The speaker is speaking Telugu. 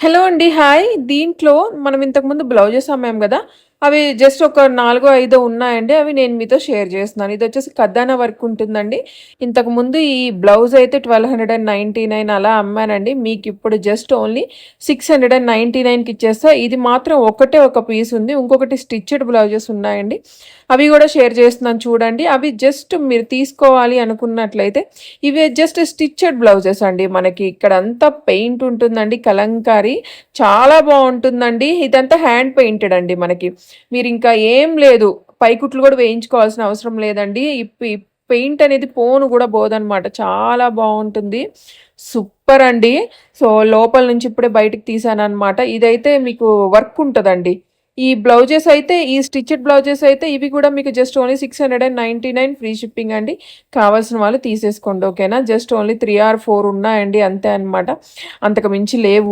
హలో అండి. హాయ్. దీంట్లో మనం ఇంతకుముందు బ్లౌజెస్ అమ్మాం గదా! అవి జస్ట్ ఒక 4, 5 ఉన్నాయండి. అవి నేను మీతో షేర్ చేస్తున్నాను. ఇదొచ్చేసి కద్దానా వర్క్ ఉంటుందండి. ఇంతకుముందు ఈ బ్లౌజ్ అయితే 1299 అలా అమ్మానండి. మీకిప్పుడు జస్ట్ ఓన్లీ 699కి ఇచ్చేస్తా. ఇది మాత్రం ఒకటే ఒక పీస్ ఉంది. ఇంకొకటి స్టిచ్డ్ బ్లౌజెస్ ఉన్నాయండి. అవి గూడా షేర్ చేస్తున్నాను చూడండి. అవి జస్ట్ మీరు తీసుకోవాలి అనుకున్నట్లయితే ఇవి జస్ట్ స్టిచ్డ్ బ్లౌజెస్ అండి. మనకి ఇక్కడంతా పెయింట్ ఉంటుందండి కలంకారీ. చాలా బావుంటుందండి. ఇదంతా హ్యాండ్ పెయింటెడ్ అండి మనకి. మీరింకా ఏం లేదు. పైకుట్లు గూడా వేయించుకోవాల్సిన అవసరం లేదండి. ఈ పెయింట్ అనేది పోను గూడా పోదనమాట. చాలా బావుంటుంది. సూపర్ అండి. సో, లోపల నుంచి ఇప్పుడే బయటికి తీశాననమాట. ఇదైతే మీకు వర్క్ ఉంటదండి. ఈ బ్లౌజెస్ అయితే ఈ స్టిచ్డ్ బ్లౌజెస్ అయితే ఇవి గూడా మీకు జస్ట్ ఓన్లీ 699 ఫ్రీ షిప్పింగ్ అండి. కావాల్సిన వాళ్ళు తీసేసుకోండి. ఓకేనా? జస్ట్ ఓన్లీ 3 ఆర్ 4 ఉన్నాయండి అంతే అనమాట. అంతకు మించి లేవు.